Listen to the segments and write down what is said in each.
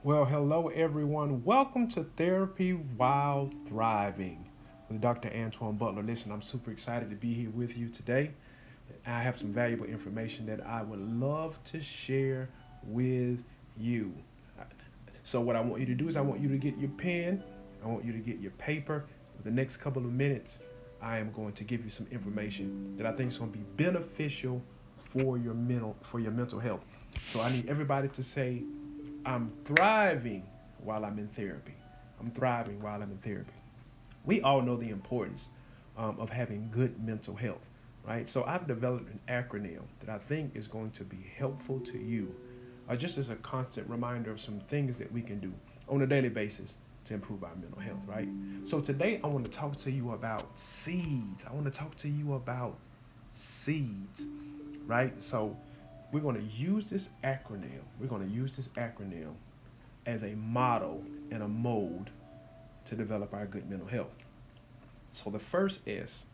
Well, hello everyone. Welcome to Therapy While Thriving with Dr. Antoine Butler. Listen, I'm super excited to be here with you today. I have some valuable information that I would love to share with you. So, what I want you to do is, I want you to get your pen, I want you to get your paper. For the next couple of minutes, I am going to give you some information that I think is going to be beneficial for your mental health. So, I need everybody to say, I'm thriving while I'm in therapy. I'm thriving while I'm in therapy. We all know the importance of having good mental health, right? So I've developed an acronym that I think is going to be helpful to you, just as a constant reminder of some things that we can do on a daily basis to improve our mental health, right? So today I want to talk to you about seeds. I want to talk to you about seeds, right? So we're going to use this acronym. We're going to use this acronym as a model and a mold to develop our good mental health. So the first S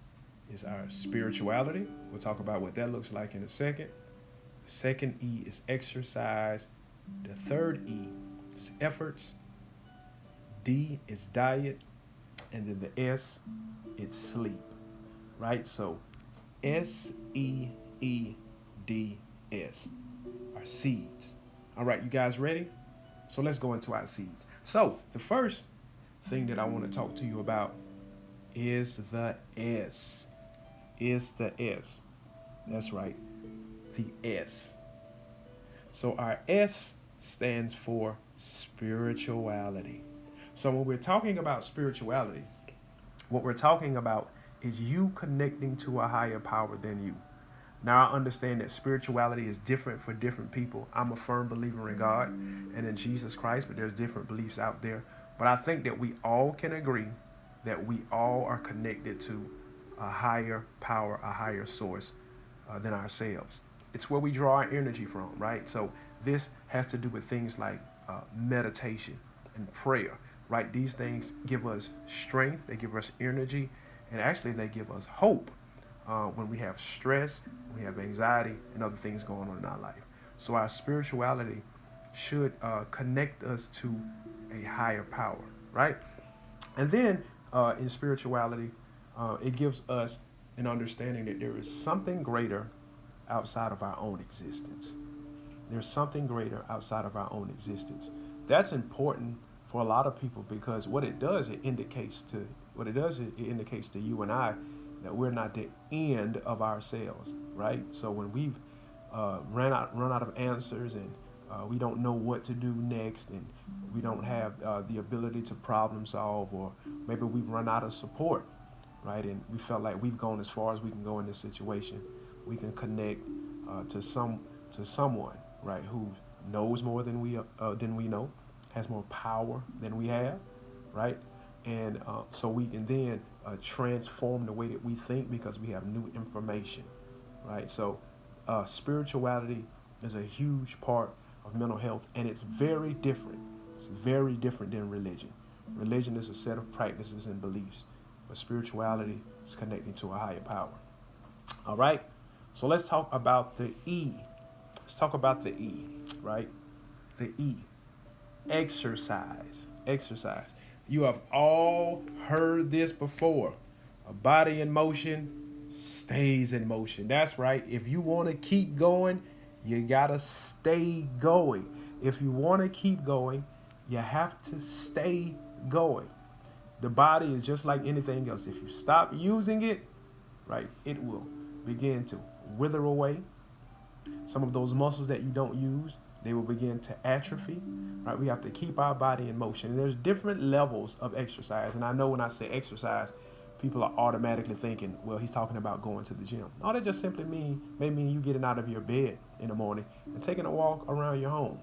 is our spirituality. We'll talk about what that looks like in a second. The second E is exercise. The third E is efforts. D is diet. And then the S, it's sleep, right? So S-E-E-D-S are seeds. All right, you guys ready? So let's go into our seeds. So the first thing that I want to talk to you about is the S. Is the S. That's right, the S. So our S stands for spirituality. So when we're talking about spirituality, what we're talking about is you connecting to a higher power than you. Now I understand that spirituality is different for different people. I'm a firm believer in God and in Jesus Christ, but there's different beliefs out there. But I think that we all can agree that we all are connected to a higher power, a higher source than ourselves. It's where we draw our energy from, right? So this has to do with things like meditation and prayer, right? These things give us strength, they give us energy, and actually they give us hope when we have stress, we have anxiety, and other things going on in our life. So our spirituality should connect us to a higher power, right? And then in spirituality, it gives us an understanding that there is something greater outside of our own existence. There's something greater outside of our own existence. That's important for a lot of people because it indicates to you and I that we're not the end of ourselves, right? So when we've run out of answers and we don't know what to do next, and we don't have the ability to problem solve, or maybe we've run out of support, right? And we felt like we've gone as far as we can go in this situation. We can connect to someone, right, who knows more than we know, has more power than we have, right? And so we can then transform the way that we think because we have new information, right? So spirituality is a huge part of mental health, and it's very different. It's very different than religion. Religion is a set of practices and beliefs, but spirituality is connecting to a higher power. All right, so let's talk about the E. Let's talk about the E, right? The E, exercise. Exercise. You have all heard this before. A body in motion stays in motion. That's right. If you want to keep going, you gotta stay going. If you want to keep going, you have to stay going. The body is just like anything else. If you stop using it, right, it will begin to wither away. Some of those muscles that you don't use, they will begin to atrophy, right? We have to keep our body in motion. And there's different levels of exercise. And I know when I say exercise, people are automatically thinking, well, he's talking about going to the gym. No, that just simply may mean you getting out of your bed in the morning and taking a walk around your home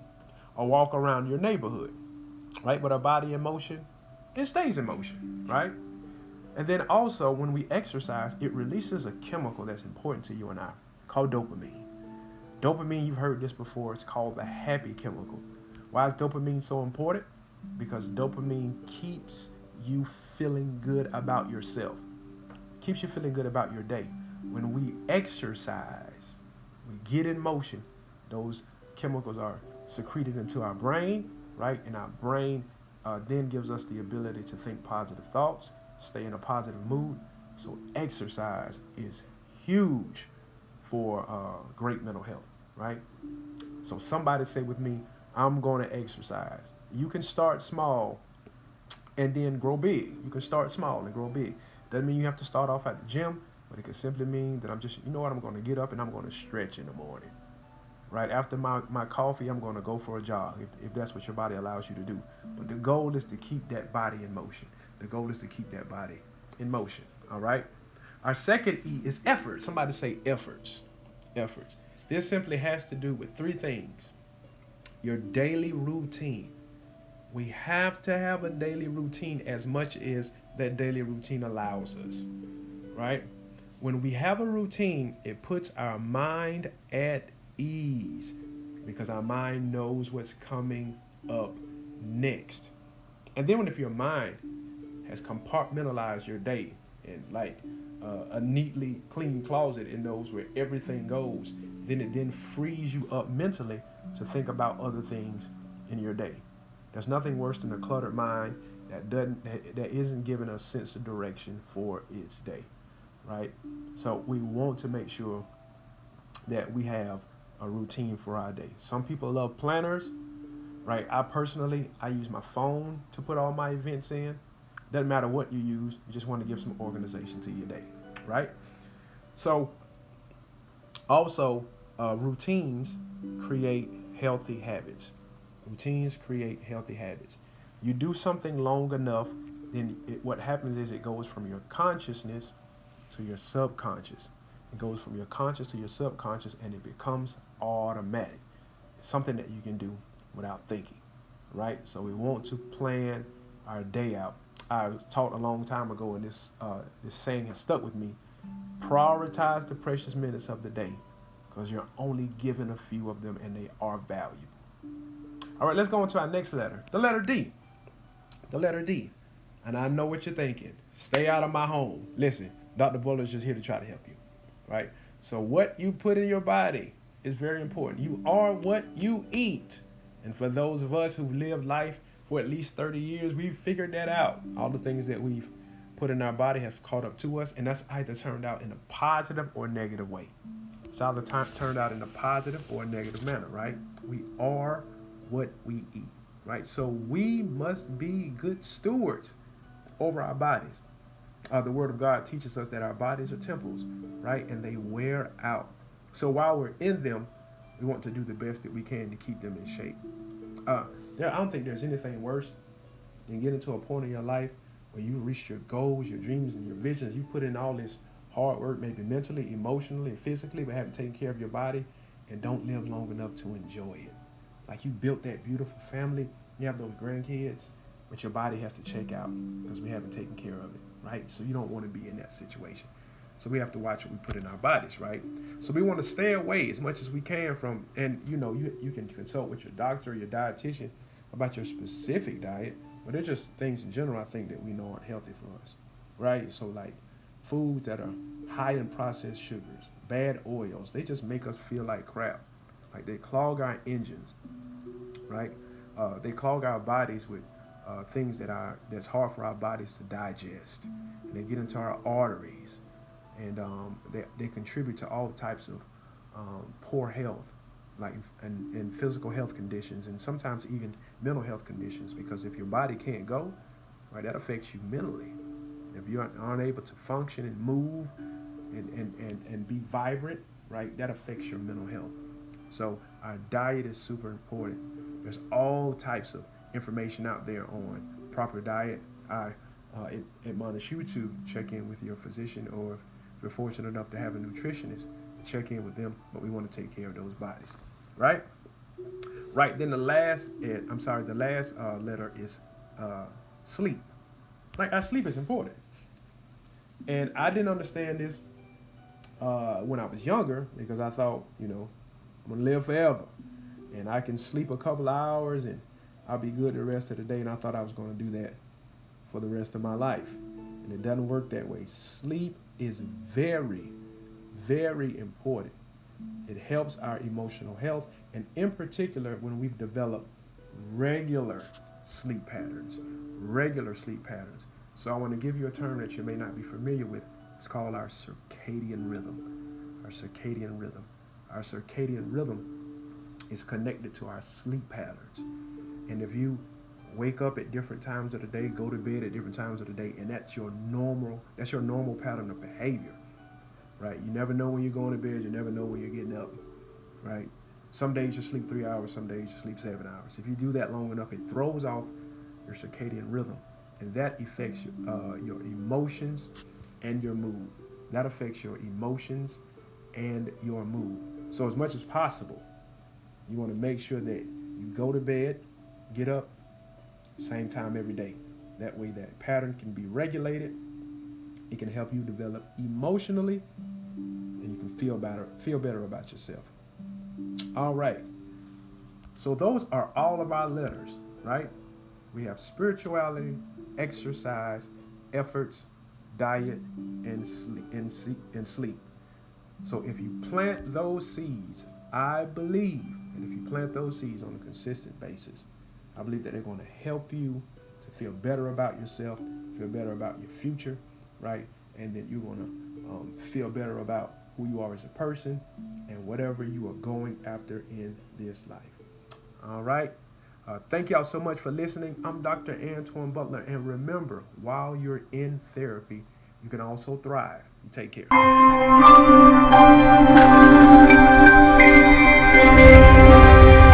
or walk around your neighborhood, right? But our body in motion, it stays in motion, right? And then also when we exercise, it releases a chemical that's important to you and I called dopamine. Dopamine, you've heard this before, it's called the happy chemical. Why is dopamine so important? Because dopamine keeps you feeling good about yourself, keeps you feeling good about your day. When we exercise, we get in motion, those chemicals are secreted into our brain, right? And our brain then gives us the ability to think positive thoughts, stay in a positive mood. So exercise is huge for great mental health, right? So somebody say with me, I'm going to exercise. You can start small and then grow big. You can start small and grow big. Doesn't mean you have to start off at the gym, but it can simply mean that I'm just, you know what, I'm going to get up and I'm going to stretch in the morning. Right after my coffee, I'm going to go for a jog if that's what your body allows you to do. But the goal is to keep that body in motion. The goal is to keep that body in motion. All right. Our second E is effort. Somebody say efforts. Efforts. This simply has to do with three things. Your daily routine. We have to have a daily routine as much as that daily routine allows us. Right? When we have a routine, it puts our mind at ease because our mind knows what's coming up next. And then if your mind has compartmentalized your day and like a neatly clean closet, it knows where everything goes, then it then frees you up mentally to think about other things in your day. There's nothing worse than a cluttered mind that isn't giving a sense of direction for its day, right? So we want to make sure that we have a routine for our day. Some people love planners, right? I use my phone to put all my events in. Doesn't matter what you use, you just want to give some organization to your day, right? So also routines create healthy habits. Routines create healthy habits. You do something long enough, then what happens is it goes from your consciousness to your subconscious. It goes from your conscious to your subconscious, and it becomes automatic. It's something that you can do without thinking, right? So we want to plan our day out. I taught a long time ago, and this saying has stuck with me. Prioritize the precious minutes of the day because you're only given a few of them, and they are valuable. All right, let's go on to our next letter, the letter D. The letter D. And I know what you're thinking. Stay out of my home. Listen, Dr. Buller is just here to try to help you. Right? So what you put in your body is very important. You are what you eat. And for those of us who've lived life for at least 30 years, we've figured that out. All the things that we've put in our body have caught up to us, and that's either turned out in a positive or negative way. It's either turned out in a positive or a negative manner, right? We are what we eat, right? So we must be good stewards over our bodies. The Word of God teaches us that our bodies are temples, right? And they wear out. So while we're in them, we want to do the best that we can to keep them in shape. I don't think there's anything worse than getting to a point in your life where you reach your goals, your dreams, and your visions. You put in all this hard work, maybe mentally, emotionally, and physically, but haven't taken care of your body and don't live long enough to enjoy it. Like you built that beautiful family, you have those grandkids, but your body has to check out because we haven't taken care of it, right? So you don't want to be in that situation. So we have to watch what we put in our bodies, right? So we want to stay away as much as we can from, and you can consult with your doctor or your dietitian about your specific diet, but there's just things in general I think that we know aren't healthy for us, right? So like foods that are high in processed sugars, bad oils, they just make us feel like crap. Like they clog our engines, right? They clog our bodies with things that's hard for our bodies to digest. And they get into our arteries, and they contribute to all types of poor health, like and physical health conditions, and sometimes even mental health conditions. Because if your body can't go, right, that affects you mentally. If you aren't able to function and move and be vibrant, right, that affects your mental health. So our diet is super important. There's all types of information out there on proper diet. I admonish you to check in with your physician, or if you're fortunate enough to have a nutritionist, check in with them. But we want to take care of those bodies, right? Right. Then the last letter is sleep. Like our sleep is important, and I didn't understand this when I was younger because I thought, I'm gonna live forever, and I can sleep a couple hours and I'll be good the rest of the day. And I thought I was gonna do that for the rest of my life, and it doesn't work that way. Sleep is very, very important. It helps our emotional health, and in particular when we've developed regular sleep patterns. Regular sleep patterns. So I want to give you a term that you may not be familiar with. It's called our circadian rhythm. Our circadian rhythm. Our circadian rhythm is connected to our sleep patterns. And if you wake up at different times of the day, go to bed at different times of the day, and that's your normal pattern of behavior, right? You never know when you're going to bed, you never know when you're getting up, right? Some days you sleep 3 hours, some days you sleep 7 hours. If you do that long enough, it throws off your circadian rhythm, and that affects your emotions and your mood. That affects your emotions and your mood. So as much as possible, you want to make sure that you go to bed, get up, same time every day. That way that pattern can be regulated. It can help you develop emotionally, and you can feel better about yourself. All right. So those are all of our letters, right? We have spirituality, exercise, efforts, diet, and sleep. So if you plant those seeds, I believe, and if you plant those seeds on a consistent basis, I believe that they're going to help you to feel better about yourself, feel better about your future, right? And that you're going to feel better about who you are as a person and whatever you are going after in this life. All right. Thank y'all so much for listening. I'm Dr. Antoine Butler. And remember, while you're in therapy, you can also thrive. Take care.